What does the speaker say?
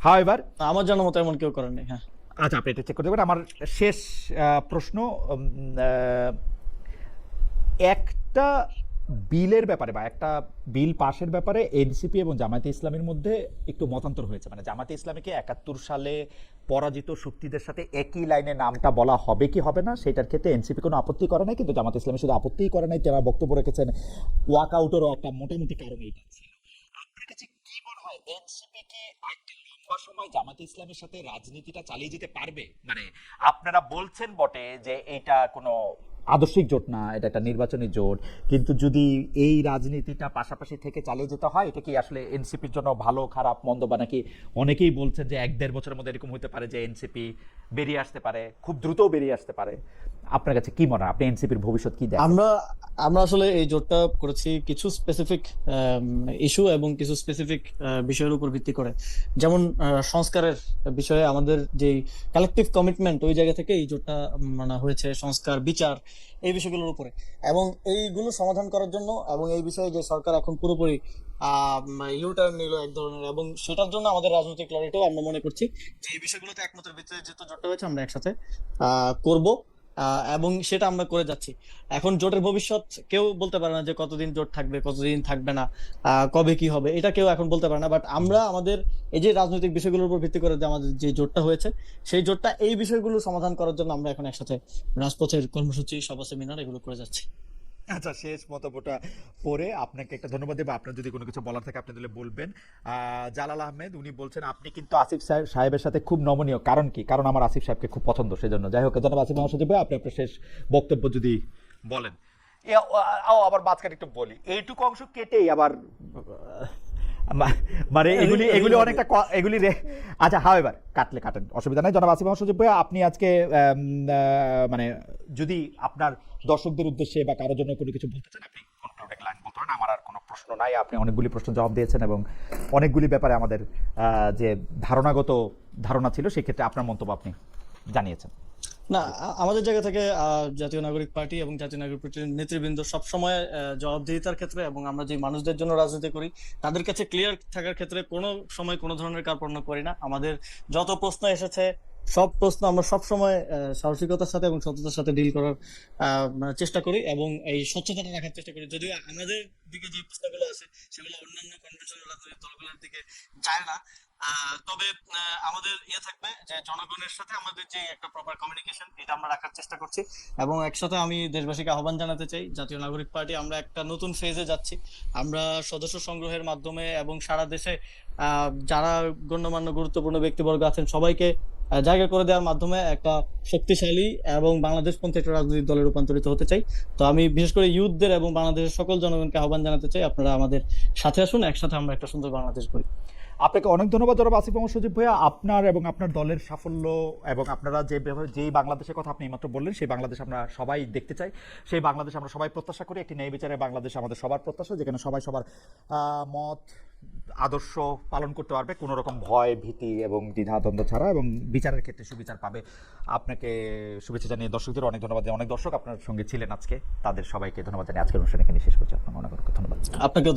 However আমার জানার মতো এমন কেউ করেনি। হ্যাঁ, আচ্ছা, আপনি এটা চেক করে দেবেন। আমার শেষ প্রশ্ন, একটা বিলের ব্যাপারে বা একটা বিল পাশের ব্যাপারে এনসিপি এবং জামায়াতে ইসলামের মধ্যে একটু মতান্তর হয়েছে। মানে জামায়াতে ইসলামীকে ৭১ সালে পরাজিত শক্তিদের সাথে একই লাইনে নামটা বলা হবে কি হবে না, সেটার ক্ষেত্রে এনসিপি কোনো আপত্তি করে নাই, কিন্তু জামায়াতে ইসলামী শুধু আপত্তিই করে নাই, তারা বক্তব্য রেখেছেন ওয়াক আউটেরও একটা মোটামুটি কারণ এইটা ছিল। আপনার কাছে কি মনে হয়, এনসিপি কি একটা লম্বা সময় জামায়াতে ইসলামের সাথে রাজনীতিটা চালিয়ে যেতে পারবে? মানে আপনারা বলছেন বটে যে এটা কোনো আদর্শিক জোট না, এটা একটা নির্বাচনী জোট, কিন্তু যদি এই রাজনীতিটা পাশাপাশি থেকে চালিয়ে যেতে হয়, এটা কি আসলে এনসিপির জন্য ভালো খারাপ মন্দ, বা নাকি অনেকেই বলছেন যে ১-১.৫ বছরের মধ্যে এরকম হতে পারে যে এনসিপি বেরিয়ে আসতে পারে, খুব দ্রুতও বেরিয়ে আসতে পারে? আপনার কাছে কি মনে হয়, আপনি এনসিপির ভবিষ্যৎ কি দেখেন? আমরা আমরা আসলে এই জোটটা করেছি কিছু স্পেসিফিক ইস্যু এবং কিছু স্পেসিফিক বিষয়ের উপর ভিত্তি করে। যেমন সংস্কারের বিষয়ে আমাদের যে কালেকটিভ কমিটমেন্ট, ওই জায়গা থেকে এই জোটটা মানে হয়েছে, সংস্কার, বিচার, এই বিষয়গুলোর উপরে। এবং এইগুলো সমাধান করার জন্য এবং এই বিষয়ে যে সরকার এখন পুরোপুরি ইউটার্ন নিল এক ধরনের, এবং সেটার জন্য আমাদের রাজনৈতিক লড়াইটাও আমরা মনে করছি যে এই বিষয়গুলোতে একমতের ভিত্তিতে যেহেতু জোটটা হয়েছে, আমরা একসাথে করব, এবং সেটা আমরা করে যাচ্ছি। এখন জোটের ভবিষ্যৎ কেউ বলতে পারে না যে কতদিন জোট থাকবে, কতদিন থাকবে না, কবে কি হবে, এটা কেউ এখন বলতে পারে না। বাট আমরা আমাদের এই যে রাজনৈতিক বিষয়গুলোর উপর ভিত্তি করে যে আমাদের যে জোটটা হয়েছে, সেই জোটটা এই বিষয়গুলো সমাধান করার জন্য আমরা এখন একসাথে রাজপথের কর্মসূচি, সভা, সেমিনার এগুলো করে যাচ্ছি। আচ্ছা, শেষ মন্তব্যটা পরে আপনাকে একটা ধন্যবাদ দেবো। আপনার যদি কোনো কিছু বলার থাকে আপনি তাহলে বলবেন। জালাল আহমেদ উনি বলছেন আপনি কিন্তু আসিফ সাহেবের সাথে খুব নমনীয়, কারণ কি? কারণ আমার আসিফ সাহেবকে খুব পছন্দ, সেজন্য। যাই হোক, জনাব আসিফ মহাসচিব ভাই, আপনি আপনার শেষ বক্তব্য যদি বলেন। আবার মাঝখানে একটু বলি, এইটুকু অংশ কেটেই আবার মানে এগুলি এগুলি অনেকটা এগুলি আচ্ছা, হাওয়েভার কাটলে কাটেন, অসুবিধা নাই। জনাব আসিফ মহাসচিব ভাই, আপনি আজকে মানে যদি আপনার দর্শকদের উদ্দেশ্যে বা কারোর জন্য কোনো কিছু বলতে চান, আপনি কনক্লুডিং লাইন বলতে পারেন। আমার আর কোনো প্রশ্ন নাই, আপনি অনেকগুলি প্রশ্ন জবাব দিয়েছেন এবং অনেকগুলি ব্যাপারে আমাদের যে ধারণাগত ধারণা ছিল, সেক্ষেত্রে আপনার মন্তব্য আপনি জানিয়েছেন। না, আমাদের জায়গা থেকে জাতীয় নাগরিক পার্টি এবং জাতীয় নাগরিক পার্টির নেতৃবৃন্দ সবসময় জবাবদিহিতার ক্ষেত্রে, এবং আমরা যে মানুষদের জন্য রাজনীতি করি তাদের কাছে ক্লিয়ার থাকার ক্ষেত্রে কোনো সময় কোনো ধরনের কার্পণ্য করি না। আমাদের যত প্রশ্ন এসেছে, সব প্রশ্ন আমরা সব সময় সাহসিকতার সাথে এবং সততার সাথে ডিল করার মানে চেষ্টা করি, এবং এই স্বচ্ছতাটা রাখার চেষ্টা করি। যদিও আমাদের দিকে যে প্রশ্নগুলো আছে সেগুলো অন্যান্য কনভেনশনাল রাজনৈতিক দলগুলোর দিকে যায় না, তবে আমাদের থাকবে যে জনগণের সাথে আমাদের যে একটা প্রপার কমিউনিকেশন, এটা আমরা রাখার চেষ্টা করছি। এবং একসাথে আমি দেশবাসীকে আহ্বান জানাতে চাই, জাতীয় নাগরিক পার্টি আমরা একটা নতুন ফেজে যাচ্ছি। আমরা সদস্য সংগ্রহের মাধ্যমে এবং সারা দেশে যারা গণ্যমান্য গুরুত্বপূর্ণ ব্যক্তিবর্গ আছেন সবাইকে জায়গা করে দেওয়ার মাধ্যমে একটা শক্তিশালী এবং বাংলাদেশপন্থী একটা রাজনৈতিক দলে রূপান্তরিত হতে চাই। তো আমি বিশেষ করে ইউথদের এবং বাংলাদেশের সকল জনগণকে আহ্বান জানাতে চাই, আপনারা আমাদের সাথে আসুন, একসাথে আমরা একটা সুন্দর বাংলাদেশ গড়ি। আপনাকে অনেক ধন্যবাদ জনাব আসিফ মোহাম্মদ সজীব ভাইয়া। আপনার এবং আপনার দলের সাফল্য এবং আপনারা যেই বাংলাদেশের কথা আপনি এইমাত্র বললেন, সেই বাংলাদেশ আমরা সবাই দেখতে চাই, সেই বাংলাদেশ আমরা সবাই প্রত্যাশা করি। একটি ন্যায় বিচারের বাংলাদেশ আমাদের সবার প্রত্যাশা, যেখানে সবাই সবার মত আদর্শ পালন করতে পারবে কোনো রকম ভয়, ভীতি এবং দ্বিধাদ্বন্দ্ব ছাড়া, এবং বিচারের ক্ষেত্রে সুবিচার পাবে। আপনাকে শুভেচ্ছা জানিয়ে দর্শকদের অনেক ধন্যবাদ। অনেক দর্শক আপনার সঙ্গে ছিলেন আজকে, তাদের সবাইকে ধন্যবাদ জানিয়ে আজকের অনুষ্ঠান এখানে শেষ করছি। আপনাকে অনেক অনেক ধন্যবাদ। আপনাকেও